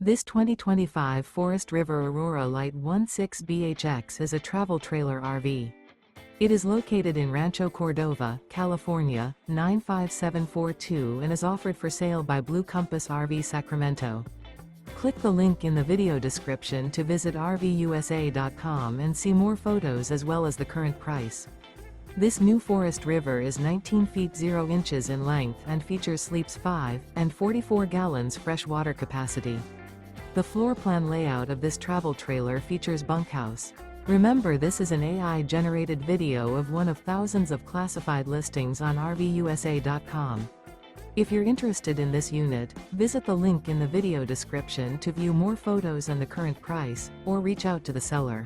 This 2025 Forest River Aurora Light 16BHX is a travel trailer RV. It is located in Rancho Cordova, California, 95742 and is offered for sale by Blue Compass RV Sacramento. Click the link in the video description to visit RVUSA.com and see more photos as well as the current price. This new Forest River is 19 feet 0 inches in length and features sleeps 5 and 44 gallons fresh water capacity. The floor plan layout of this travel trailer features bunkhouse. Remember, this is an AI-generated video of one of thousands of classified listings on RVUSA.com. If you're interested in this unit, visit the link in the video description to view more photos and the current price, or reach out to the seller.